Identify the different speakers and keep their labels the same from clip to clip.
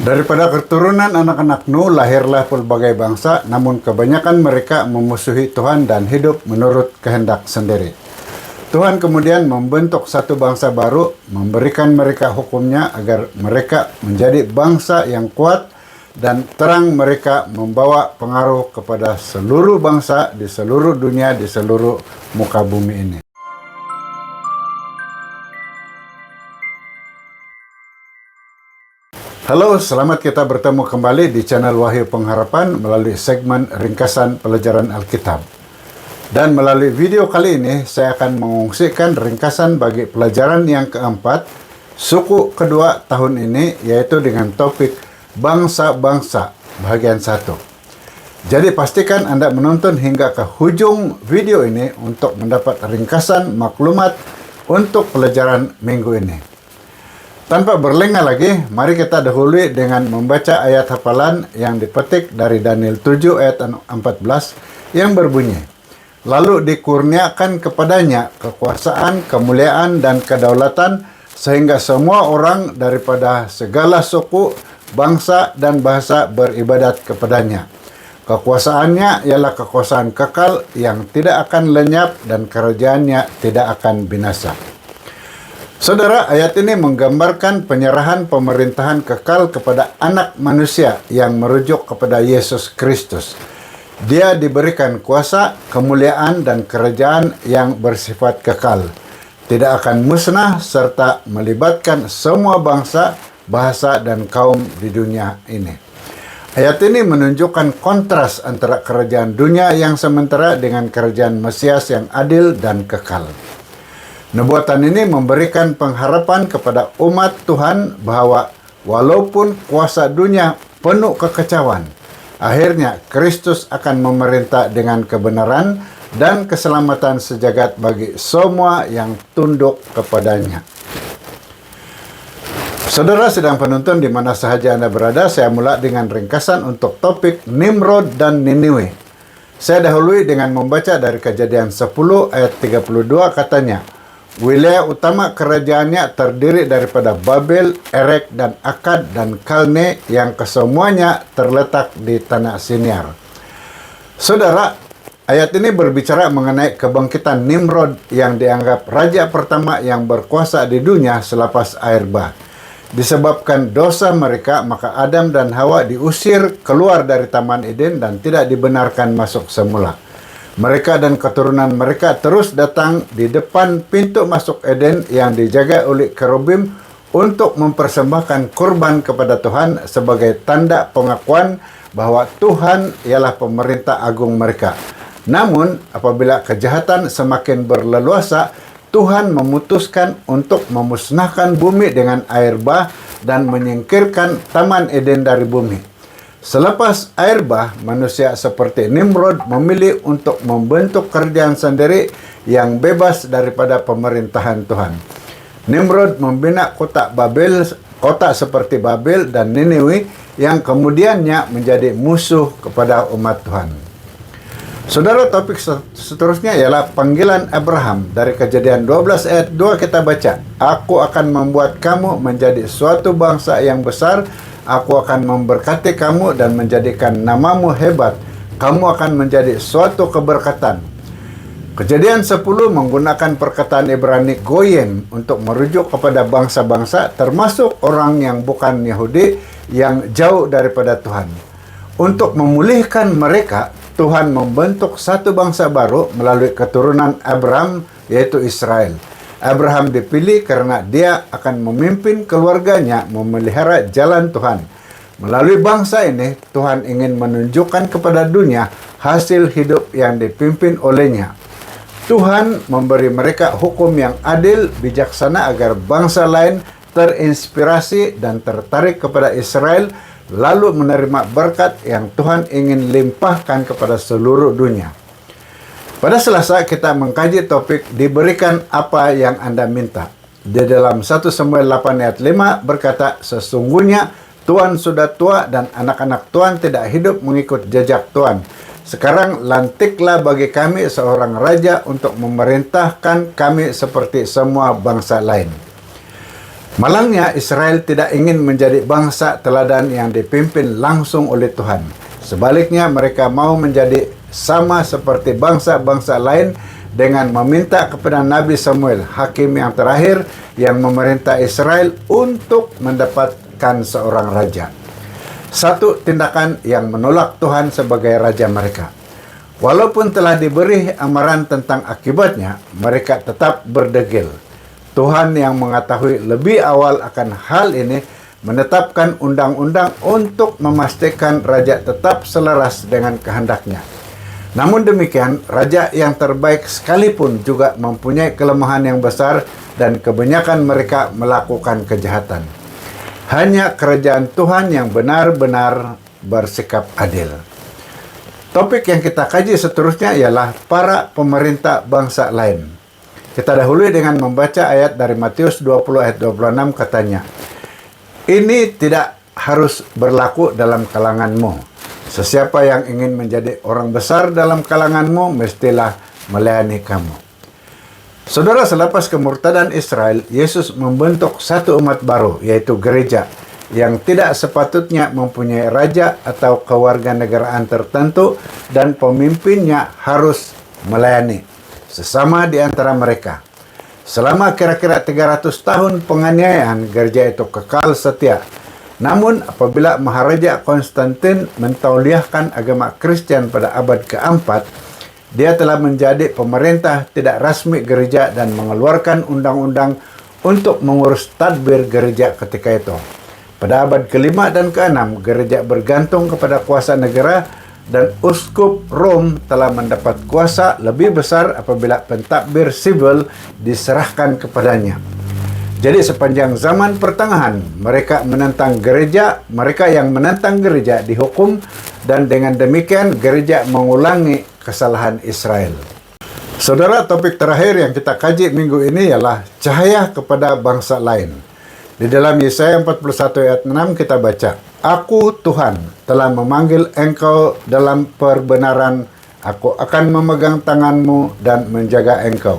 Speaker 1: Daripada keturunan anak-anak Nuh lahirlah pelbagai bangsa, namun kebanyakan mereka memusuhi Tuhan dan hidup menurut kehendak sendiri. Tuhan kemudian membentuk satu bangsa baru, memberikan mereka hukumnya agar mereka menjadi bangsa yang kuat dan terang mereka membawa pengaruh kepada seluruh bangsa di seluruh dunia, di seluruh muka bumi ini. Halo, selamat kita bertemu kembali di channel Wahyu Pengharapan melalui segmen ringkasan pelajaran Alkitab. Dan melalui video kali ini, saya akan mengungsikan ringkasan bagi pelajaran yang keempat, suku kedua tahun ini, yaitu dengan topik Bangsa-Bangsa, bagian 1. Jadi pastikan Anda menonton hingga ke ujung video ini untuk mendapat ringkasan maklumat untuk pelajaran minggu ini. Tanpa berlengah lagi, mari kita dahului dengan membaca ayat hafalan yang dipetik dari Daniel 7 ayat 14 yang berbunyi, "Lalu dikurniakan kepadanya kekuasaan, kemuliaan, dan kedaulatan, sehingga semua orang daripada segala suku, bangsa, dan bahasa beribadat kepadanya. Kekuasaannya ialah kekuasaan kekal yang tidak akan lenyap dan kerajaannya tidak akan binasa." Saudara, ayat ini menggambarkan penyerahan pemerintahan kekal kepada anak manusia yang merujuk kepada Yesus Kristus. Dia diberikan kuasa, kemuliaan, dan kerajaan yang bersifat kekal, tidak akan musnah, serta melibatkan semua bangsa, bahasa, dan kaum di dunia ini. Ayat ini menunjukkan kontras antara kerajaan dunia yang sementara dengan kerajaan Mesias yang adil dan kekal. Nubuatan ini memberikan pengharapan kepada umat Tuhan bahwa walaupun kuasa dunia penuh kekacauan, akhirnya Kristus akan memerintah dengan kebenaran dan keselamatan sejagat bagi semua yang tunduk kepadanya. Saudara sedang penonton di mana sahaja Anda berada, saya mulai dengan ringkasan untuk topik Nimrod dan Niniwe. Saya dahului dengan membaca dari Kejadian 10 ayat 32, katanya, "Wilayah utama kerajaannya terdiri daripada Babel, Erek, dan Akkad, dan Kalne yang kesemuanya terletak di tanah Siniar." Saudara, ayat ini berbicara mengenai kebangkitan Nimrod yang dianggap raja pertama yang berkuasa di dunia selepas air bah. Disebabkan dosa mereka, maka Adam dan Hawa diusir keluar dari Taman Eden dan tidak dibenarkan masuk semula. Mereka dan keturunan mereka terus datang di depan pintu masuk Eden yang dijaga oleh kerubim untuk mempersembahkan kurban kepada Tuhan sebagai tanda pengakuan bahwa Tuhan ialah pemerintah agung mereka. Namun, apabila kejahatan semakin berleluasa, Tuhan memutuskan untuk memusnahkan bumi dengan air bah dan menyingkirkan Taman Eden dari bumi. Selepas air bah, manusia seperti Nimrod memilih untuk membentuk kerajaan sendiri yang bebas daripada pemerintahan Tuhan. Nimrod membina kota seperti Babel dan Niniwe yang kemudiannya menjadi musuh kepada umat Tuhan. Saudara, topik seterusnya ialah panggilan Abraham. Dari Kejadian 12 ayat 2 kita baca, "Aku akan membuat kamu menjadi suatu bangsa yang besar. Aku akan memberkati kamu dan menjadikan namamu hebat. Kamu akan menjadi suatu keberkatan." Kejadian 10 menggunakan perkataan Ibrani goyim untuk merujuk kepada bangsa-bangsa, termasuk orang yang bukan Yahudi yang jauh daripada Tuhan. Untuk memulihkan mereka, Tuhan membentuk satu bangsa baru melalui keturunan Abraham, yaitu Israel. Abraham dipilih karena dia akan memimpin keluarganya memelihara jalan Tuhan. Melalui bangsa ini, Tuhan ingin menunjukkan kepada dunia hasil hidup yang dipimpin olehnya. Tuhan memberi mereka hukum yang adil, bijaksana agar bangsa lain terinspirasi dan tertarik kepada Israel, lalu menerima berkat yang Tuhan ingin limpahkan kepada seluruh dunia. Pada Selasa kita mengkaji topik diberikan apa yang Anda minta. Di dalam 1 Samuel 8 ayat 5 berkata, "Sesungguhnya Tuhan sudah tua dan anak-anak Tuhan tidak hidup mengikut jejak Tuhan. Sekarang lantiklah bagi kami seorang raja untuk memerintahkan kami seperti semua bangsa lain." Malangnya Israel tidak ingin menjadi bangsa teladan yang dipimpin langsung oleh Tuhan. Sebaliknya mereka mau menjadi sama seperti bangsa-bangsa lain dengan meminta kepada Nabi Samuel, hakim yang terakhir yang memerintah Israel untuk mendapatkan seorang raja. Satu tindakan yang menolak Tuhan sebagai raja mereka. Walaupun telah diberi amaran tentang akibatnya, mereka tetap berdegil. Tuhan yang mengetahui lebih awal akan hal ini menetapkan undang-undang untuk memastikan raja tetap selaras dengan kehendaknya. Namun demikian, raja yang terbaik sekalipun juga mempunyai kelemahan yang besar dan kebanyakan mereka melakukan kejahatan. Hanya kerajaan Tuhan yang benar-benar bersikap adil. Topik yang kita kaji seterusnya ialah para pemerintah bangsa lain. Kita dahului dengan membaca ayat dari Matius 20 ayat 26 katanya, "Ini tidak harus berlaku dalam kalanganmu. Sesiapa yang ingin menjadi orang besar dalam kalanganmu, mestilah melayani kamu." Saudara, selepas kemurtadan Israel, Yesus membentuk satu umat baru, yaitu gereja, yang tidak sepatutnya mempunyai raja atau kewarganegaraan tertentu dan pemimpinnya harus melayani sesama di antara mereka. Selama kira-kira 300 tahun penganiayaan, gereja itu kekal setia. Namun apabila Maharaja Konstantin mentauliahkan agama Kristen pada abad keempat, dia telah menjadi pemerintah tidak rasmi gereja dan mengeluarkan undang-undang untuk mengurus tadbir gereja ketika itu. Pada abad ke-5 dan ke-6, gereja bergantung kepada kuasa negara dan uskup Rom telah mendapat kuasa lebih besar apabila pentadbir sivil diserahkan kepadanya. Jadi sepanjang zaman pertengahan, mereka yang menentang gereja dihukum, dan dengan demikian gereja mengulangi kesalahan Israel. Saudara, topik terakhir yang kita kaji minggu ini ialah cahaya kepada bangsa lain. Di dalam Yesaya 41 ayat 6 kita baca, "Aku Tuhan telah memanggil engkau dalam perbenaran, aku akan memegang tanganmu dan menjaga engkau.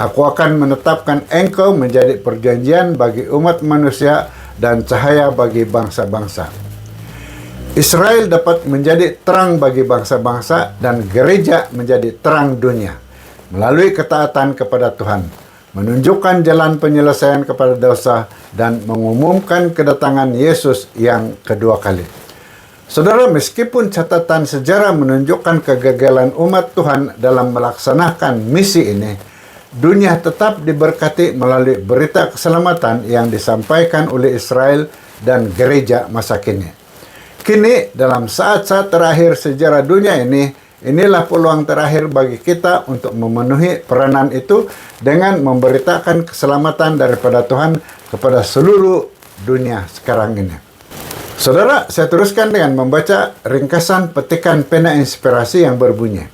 Speaker 1: Aku akan menetapkan engkau menjadi perjanjian bagi umat manusia dan cahaya bagi bangsa-bangsa." Israel dapat menjadi terang bagi bangsa-bangsa dan gereja menjadi terang dunia melalui ketaatan kepada Tuhan, menunjukkan jalan penyelesaian kepada dosa, dan mengumumkan kedatangan Yesus yang kedua kali. Saudara, meskipun catatan sejarah menunjukkan kegagalan umat Tuhan dalam melaksanakan misi ini, dunia tetap diberkati melalui berita keselamatan yang disampaikan oleh Israel dan gereja masa kini. Kini, dalam saat-saat terakhir sejarah dunia ini, inilah peluang terakhir bagi kita untuk memenuhi peranan itu dengan memberitakan keselamatan daripada Tuhan kepada seluruh dunia sekarang ini. Saudara, saya teruskan dengan membaca ringkasan petikan pena inspirasi yang berbunyi,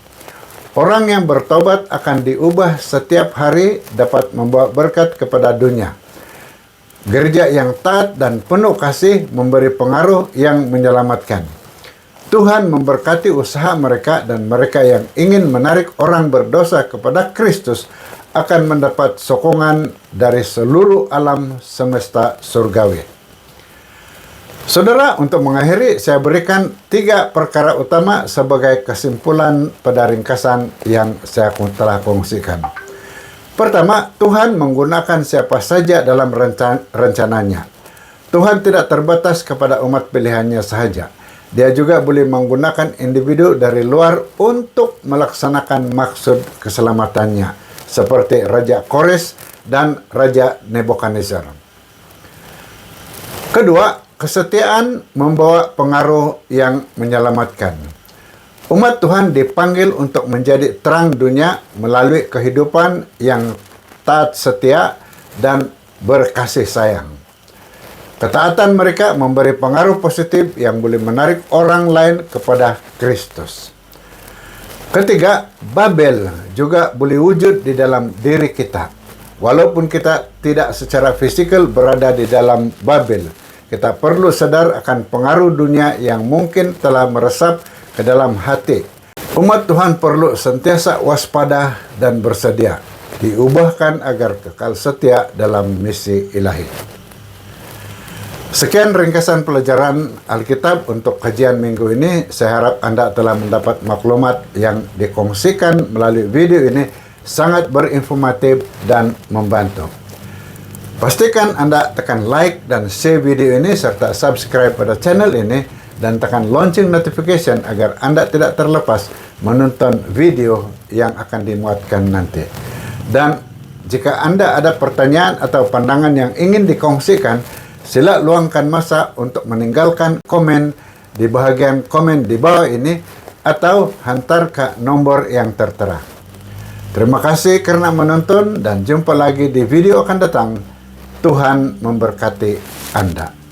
Speaker 1: "Orang yang bertobat akan diubah setiap hari dapat membawa berkat kepada dunia. Gereja yang taat dan penuh kasih memberi pengaruh yang menyelamatkan. Tuhan memberkati usaha mereka, dan mereka yang ingin menarik orang berdosa kepada Kristus akan mendapat sokongan dari seluruh alam semesta surgawi." Saudara, untuk mengakhiri, saya berikan 3 perkara utama sebagai kesimpulan pada ringkasan yang saya telah kongsikan. Pertama, Tuhan menggunakan siapa saja dalam rencananya. Tuhan tidak terbatas kepada umat pilihannya sahaja. Dia juga boleh menggunakan individu dari luar untuk melaksanakan maksud keselamatannya, seperti Raja Kores dan Raja Nebukadnezar. Kedua, kesetiaan membawa pengaruh yang menyelamatkan. Umat Tuhan dipanggil untuk menjadi terang dunia melalui kehidupan yang taat setia dan berkasih sayang. Ketaatan mereka memberi pengaruh positif yang boleh menarik orang lain kepada Kristus. Ketiga, Babel juga boleh wujud di dalam diri kita. Walaupun kita tidak secara fisikal berada di dalam Babel, kita perlu sadar akan pengaruh dunia yang mungkin telah meresap ke dalam hati. Umat Tuhan perlu sentiasa waspada dan bersedia diubahkan agar kekal setia dalam misi ilahi. Sekian ringkasan pelajaran Alkitab untuk kajian minggu ini. Saya harap Anda telah mendapat maklumat yang dikongsikan melalui video ini sangat berinformatif dan membantu. Pastikan Anda tekan like dan share video ini serta subscribe pada channel ini dan tekan lonceng notification agar Anda tidak terlepas menonton video yang akan dimuatkan nanti. Dan jika Anda ada pertanyaan atau pandangan yang ingin dikongsikan, sila luangkan masa untuk meninggalkan komen di bahagian komen di bawah ini atau hantar ke nomor yang tertera. Terima kasih karena menonton dan jumpa lagi di video akan datang. Tuhan memberkati Anda.